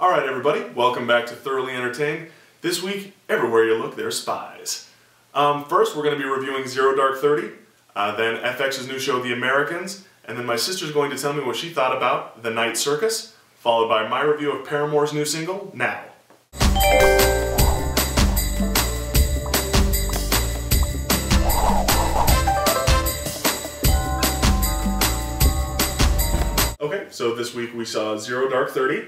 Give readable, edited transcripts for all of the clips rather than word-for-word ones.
Alright everybody, welcome back to Thoroughly Entertained. This week, everywhere you look, there's spies. First, we're going to be reviewing Zero Dark 30, then FX's new show, The Americans, and then my sister's going to tell me what she thought about The Night Circus, followed by my review of Paramore's new single, Now. Okay, so this week we saw Zero Dark 30.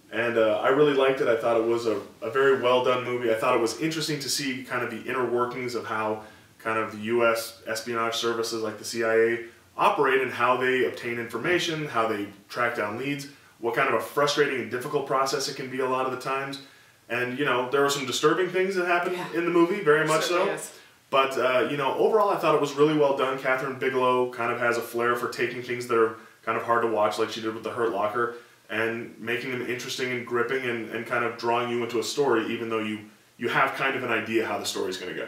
And I really liked it. I thought it was a very well done movie. I thought it was interesting to see kind of the inner workings of how kind of the U.S. espionage services like the CIA operate and how they obtain information, how they track down leads, what kind of a frustrating and difficult process it can be a lot of the times. And, you know, there are some disturbing things that happen in the movie, very much so. Is. But, you know, overall I thought it was really well done. Catherine Bigelow kind of has a flair for taking things that are kind of hard to watch, like she did with The Hurt Locker, and making them interesting and gripping and kind of drawing you into a story, even though you have kind of an idea how the story's going to go.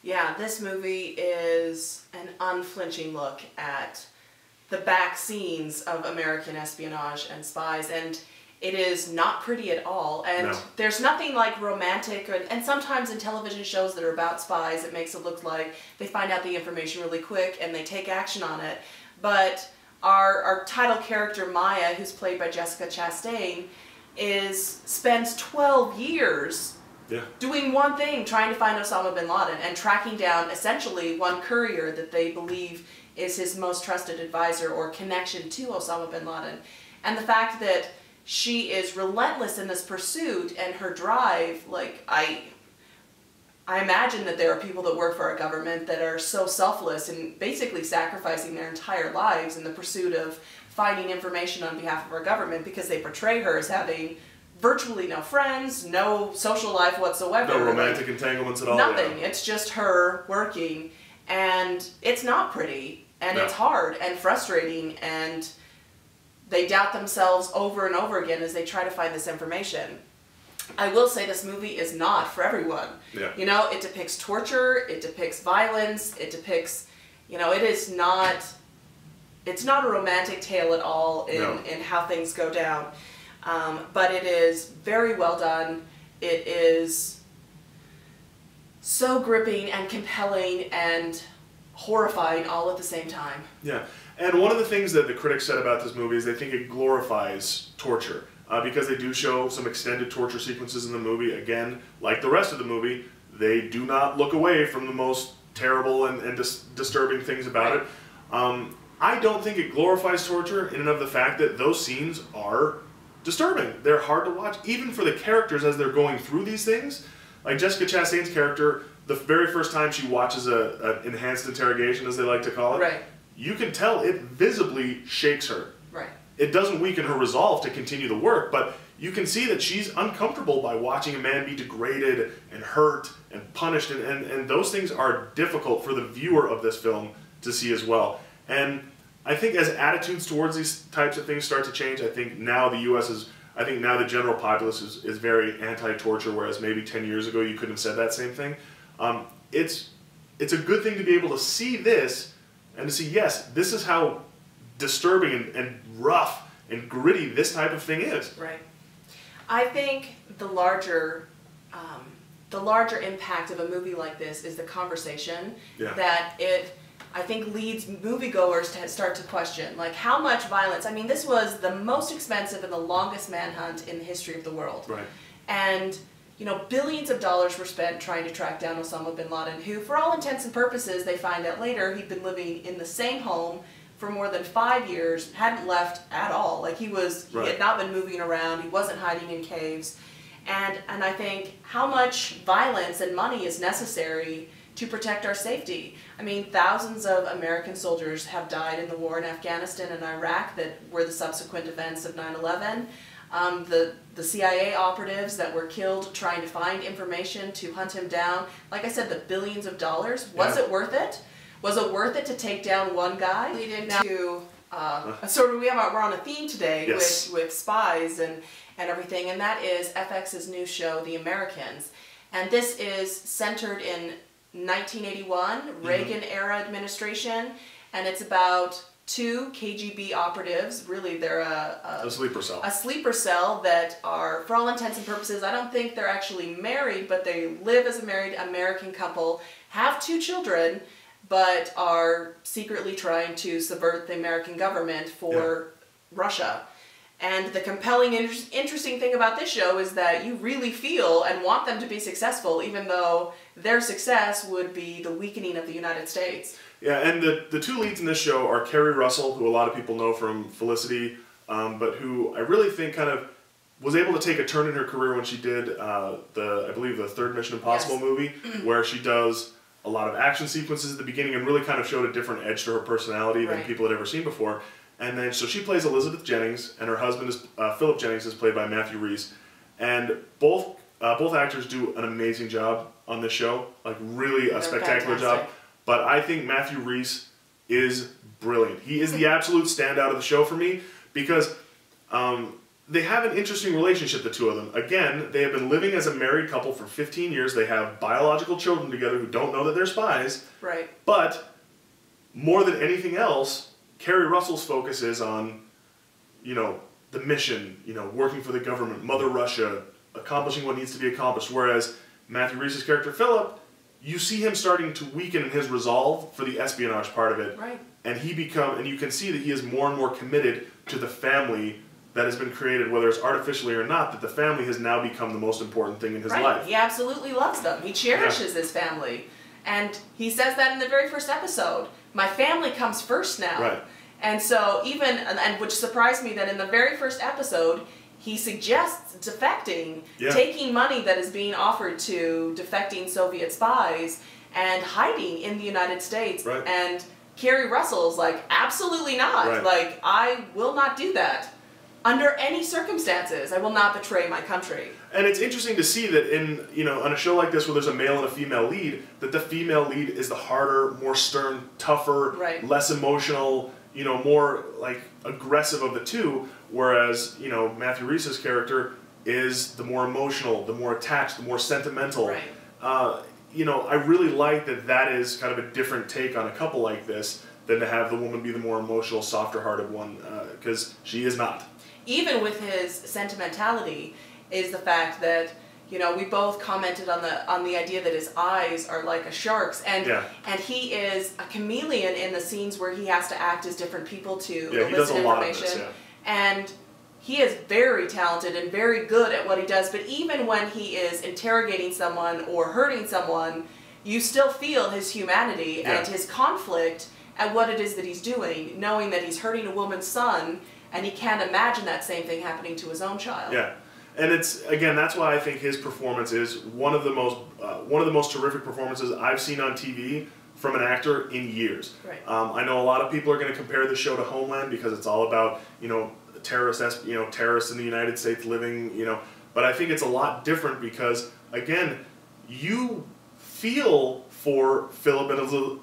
Yeah, this movie is an unflinching look at the back scenes of American espionage and spies, and it is not pretty at all. And there's nothing like romantic, and sometimes in television shows that are about spies, it makes it look like they find out the information really quick and they take action on it. But our title character, Maya, who's played by Jessica Chastain, spends 12 years doing one thing, trying to find Osama bin Laden and tracking down essentially one courier that they believe is his most trusted advisor or connection to Osama bin Laden. And the fact that she is relentless in this pursuit and her drive, like, I imagine that there are people that work for our government that are so selfless and basically sacrificing their entire lives in the pursuit of finding information on behalf of our government because they portray her as having virtually no friends, no social life whatsoever. No romantic entanglements at all. Nothing. Yeah. It's just her working, and it's not pretty, and it's hard and frustrating, and they doubt themselves over and over again as they try to find this information. I will say this movie is not for everyone. Yeah. You know, it depicts torture, it depicts violence, it depicts, you know, it's not a romantic tale at all in how things go down. But it is very well done. It is so gripping and compelling and horrifying all at the same time. Yeah. And one of the things that the critics said about this movie is they think it glorifies torture. Because they do show some extended torture sequences in the movie. Again, like the rest of the movie, they do not look away from the most terrible and disturbing things about it. I don't think it glorifies torture in and of the fact that those scenes are disturbing. They're hard to watch, even for the characters as they're going through these things. Like Jessica Chastain's character, the very first time she watches an enhanced interrogation, as they like to call it, you can tell it visibly shakes her. Right. It doesn't weaken her resolve to continue the work, but you can see that she's uncomfortable by watching a man be degraded and hurt and punished, and those things are difficult for the viewer of this film to see as well. And I think as attitudes towards these types of things start to change, I think now the U.S. I think now the general populace is very anti-torture, whereas maybe 10 years ago you couldn't have said that same thing. It's a good thing to be able to see this and to see, yes, this is how disturbing and rough and gritty this type of thing is. Right. I think the larger impact of a movie like this is the conversation that it, I think, leads moviegoers to start to question, like, how much violence. I mean, this was the most expensive and the longest manhunt in the history of the world. Right. And, you know, billions of dollars were spent trying to track down Osama bin Laden, who, for all intents and purposes, they find out later, he'd been living in the same home for more than 5 years, hadn't left at all. Like, he had not been moving around, he wasn't hiding in caves. And I think how much violence and money is necessary to protect our safety. I mean, thousands of American soldiers have died in the war in Afghanistan and Iraq that were the subsequent events of 9/11. The CIA operatives that were killed trying to find information to hunt him down. Like I said, the billions of dollars. Was it worth it? Was it worth it to take down one guy? Lead into we're on a theme today with spies and everything, and that is FX's new show, The Americans. And this is centered in 1981, Reagan-era administration, and it's about two KGB operatives. Really, they're a sleeper cell. A sleeper cell that are, for all intents and purposes, I don't think they're actually married, but they live as a married American couple, have 2 children, but are secretly trying to subvert the American government for Russia. And the compelling, interesting thing about this show is that you really feel and want them to be successful, even though their success would be the weakening of the United States. Yeah, and the 2 leads in this show are Kerry Russell, who a lot of people know from Felicity, but who I really think kind of was able to take a turn in her career when she did I believe the 3rd Mission Impossible movie, where she does a lot of action sequences at the beginning and really kind of showed a different edge to her personality than people had ever seen before. And then, so she plays Elizabeth Jennings, and her husband is Philip Jennings, is played by Matthew Rhys, and both actors do an amazing job on this show, like really a spectacular job. But I think Matthew Rhys is brilliant. He is the absolute standout of the show for me because they have an interesting relationship, the 2 of them. Again, they have been living as a married couple for 15 years. They have biological children together who don't know that they're spies. Right. But more than anything else, Kerry Russell's focus is on, the mission, working for the government, Mother Russia, accomplishing what needs to be accomplished. Whereas Matthew Rhys' character, Philip, you see him starting to weaken in his resolve for the espionage part of it. Right. And you can see that he is more and more committed to the family that has been created, whether it's artificially or not, that the family has now become the most important thing in his life. He absolutely loves them. He cherishes his family. And he says that in the very first episode. My family comes first now. Right. And so and which surprised me that in the very first episode, he suggests defecting, taking money that is being offered to defecting Soviet spies and hiding in the United States. Right. And Kerry Russell's like, absolutely not. Right. Like, I will not do that. Under any circumstances, I will not betray my country. And it's interesting to see that on a show like this where there's a male and a female lead, that the female lead is the harder, more stern, tougher, less emotional, more like aggressive of the 2, whereas, Matthew Rhys' character is the more emotional, the more attached, the more sentimental. Right. I really like that is kind of a different take on a couple like this than to have the woman be the more emotional, softer-hearted one, because she is not. Even with his sentimentality is the fact that, we both commented on the idea that his eyes are like a shark's, and he is a chameleon in the scenes where he has to act as different people to elicit information. And he is very talented and very good at what he does, but even when he is interrogating someone or hurting someone, you still feel his humanity and his conflict at what it is that he's doing, knowing that he's hurting a woman's son, and he can't imagine that same thing happening to his own child. Yeah, and that's why I think his performance is one of the most terrific performances I've seen on TV from an actor in years. Right. I know a lot of people are going to compare the show to Homeland because it's all about terrorists in the United States living, but I think it's a lot different because again, you feel for Philip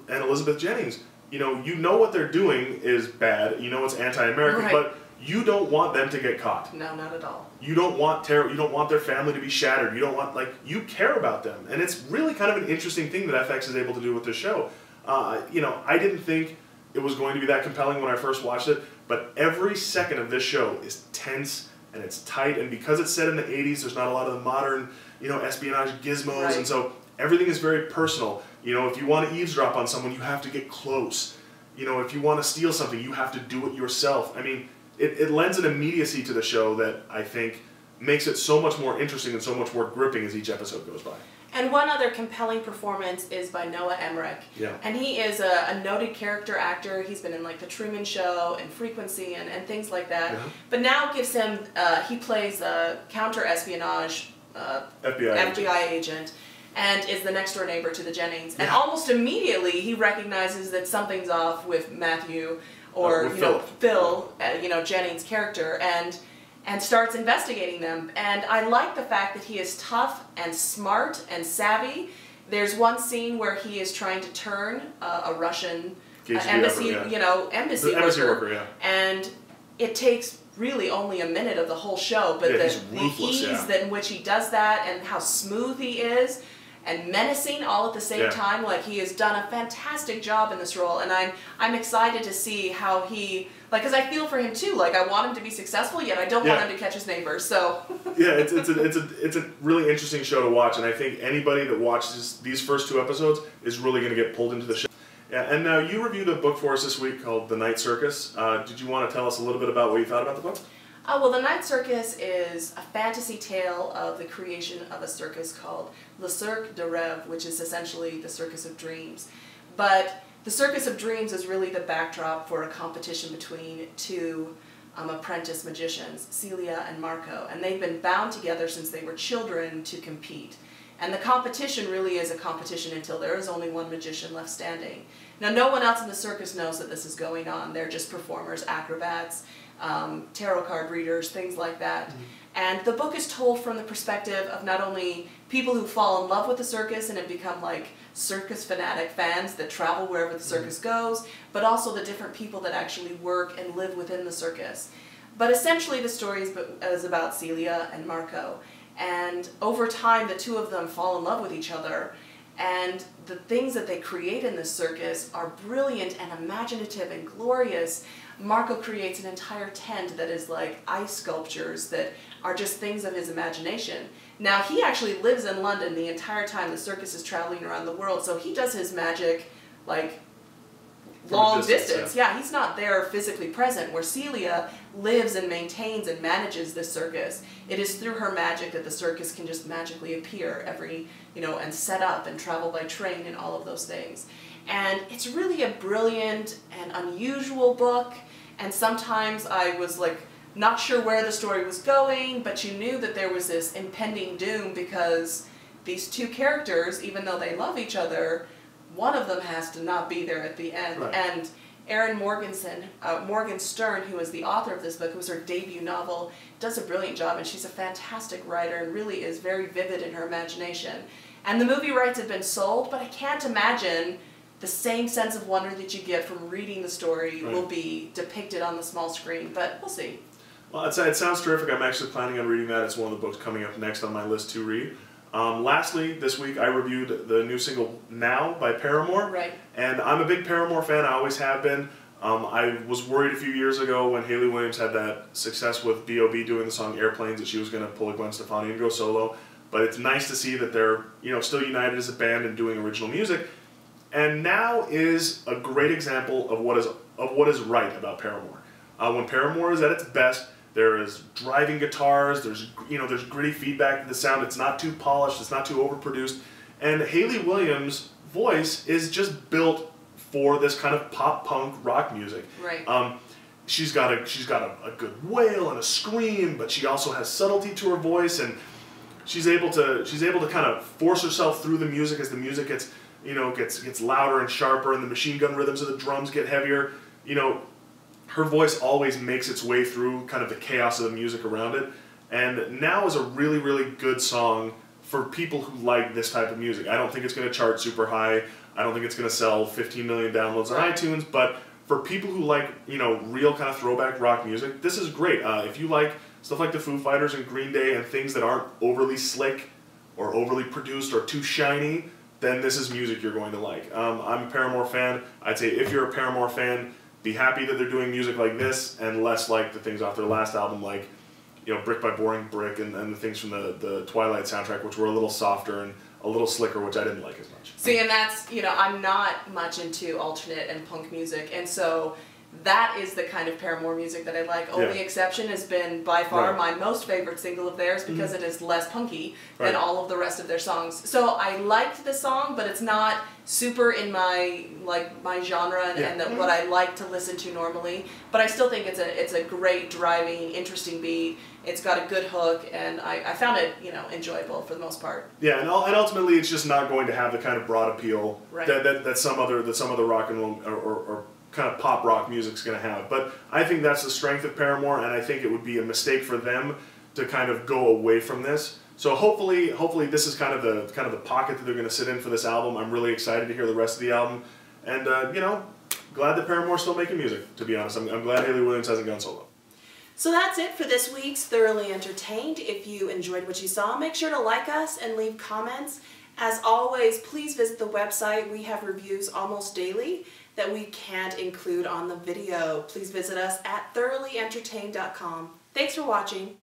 and Elizabeth Jennings. You know what they're doing is bad. It's anti-American, but you don't want them to get caught. No, not at all. You don't want terror. You don't want their family to be shattered. You don't want, you care about them. And it's really kind of an interesting thing that FX is able to do with this show. I didn't think it was going to be that compelling when I first watched it, but every second of this show is tense and it's tight. And because it's set in the 80s, there's not a lot of the modern, espionage gizmos. And so everything is very personal. If you want to eavesdrop on someone, you have to get close. If you want to steal something, you have to do it yourself. I mean, it lends an immediacy to the show that I think makes it so much more interesting and so much more gripping as each episode goes by. And one other compelling performance is by Noah Emmerich. Yeah. And he is a noted character actor. He's been in The Truman Show and Frequency and things like that. Yeah. But now gives him, he plays a counter-espionage FBI agent. And is the next door neighbor to the Jennings. And almost immediately he recognizes that something's off with Matthew or Phil, Jennings' character, and starts investigating them. And I like the fact that he is tough and smart and savvy. There's one scene where he is trying to turn a Russian embassy worker. And it takes really only a minute of the whole show, but the ease in which he does that and how smooth he is. and menacing all at the same time. Like, he has done a fantastic job in this role, and I'm excited to see how he, like, because I feel for him too. Like, I want him to be successful, yet I don't want him to catch his neighbors. So yeah, it's a really interesting show to watch, and I think anybody that watches these first 2 episodes is really going to get pulled into the show. Yeah, and now you reviewed a book for us this week called The Night Circus. Did you want to tell us a little bit about what you thought about the book? Well, The Night Circus is a fantasy tale of the creation of a circus called Le Cirque de Rêve, which is essentially the Circus of Dreams. But the Circus of Dreams is really the backdrop for a competition between 2 apprentice magicians, Celia and Marco, and they've been bound together since they were children to compete. And the competition really is a competition until there is only one magician left standing. Now, no one else in the circus knows that this is going on. They're just performers, acrobats, tarot card readers, things like that. And the book is told from the perspective of not only people who fall in love with the circus and have become like circus fanatic fans that travel wherever the circus goes, but also the different people that actually work and live within the circus. But essentially the story is about Celia and Marco. And over time, the 2 of them fall in love with each other. And the things that they create in this circus are brilliant and imaginative and glorious. Marco creates an entire tent that is like ice sculptures that are just things of his imagination. Now, he actually lives in London the entire time the circus is traveling around the world, so he does his magic like long distance. Yeah, he's not there physically present, where Celia lives and maintains and manages this circus. It is through her magic that the circus can just magically appear and set up and travel by train and all of those things. And it's really a brilliant and unusual book, and sometimes I was like not sure where the story was going, but you knew that there was this impending doom because these 2 characters, even though they love each other, one of them has to not be there at the end. Right. And Erin Morgenstern, who is the author of this book, it was her debut novel, does a brilliant job, and she's a fantastic writer and really is very vivid in her imagination. And the movie rights have been sold, but I can't imagine the same sense of wonder that you get from reading the story will be depicted on the small screen, but we'll see. Well, it sounds terrific. I'm actually planning on reading that. It's one of the books coming up next on my list to read. Lastly, this week I reviewed the new single Now by Paramore. Right. And I'm a big Paramore fan. I always have been. I was worried a few years ago when Hayley Williams had that success with B.O.B. doing the song Airplanes that she was going to pull a Gwen Stefani and go solo. But it's nice to see that they're still united as a band and doing original music. And Now is a great example of what is right about Paramore. When Paramore is at its best, there is driving guitars, there's gritty feedback to the sound, it's not too polished, it's not too overproduced, and Hayley Williams' voice is just built for this kind of pop punk rock music. Right. She's got a good wail and a scream, but she also has subtlety to her voice, and she's able to kind of force herself through the music as the music gets louder and sharper, and the machine gun rhythms of the drums get heavier. Her voice always makes its way through kind of the chaos of the music around it. And Now is a really, really good song for people who like this type of music. I don't think it's going to chart super high. I don't think it's going to sell 15 million downloads on iTunes. But for people who like, real kind of throwback rock music, this is great. If you like stuff like the Foo Fighters and Green Day and things that aren't overly slick or overly produced or too shiny, then this is music you're going to like. I'm a Paramore fan. I'd say if you're a Paramore fan, be happy that they're doing music like this and less like the things off their last album, like Brick by Boring Brick and the things from the Twilight soundtrack, which were a little softer and a little slicker, which I didn't like as much. See, and that's, I'm not much into alternate and punk music, and so that is the kind of Paramore music that I like. Only exception has been by far my most favorite single of theirs because it is less punky than all of the rest of their songs. So I liked the song, but it's not super in my genre and what I like to listen to normally. But I still think it's a great driving, interesting beat. It's got a good hook, and I found it enjoyable for the most part. Yeah, and ultimately it's just not going to have the kind of broad appeal that some other rock and roll or kind of pop rock music's going to have. But I think that's the strength of Paramore, and I think it would be a mistake for them to kind of go away from this. So hopefully this is kind of the pocket that they're going to sit in for this album. I'm really excited to hear the rest of the album, and glad that Paramore's still making music. To be honest, I'm glad Hayley Williams hasn't gone solo. So that's it for this week's Thoroughly Entertained. If you enjoyed what you saw, make sure to like us and leave comments. As always, please visit the website. We have reviews almost daily that we can't include on the video. Please visit us at thoroughlyentertained.com. Thanks for watching.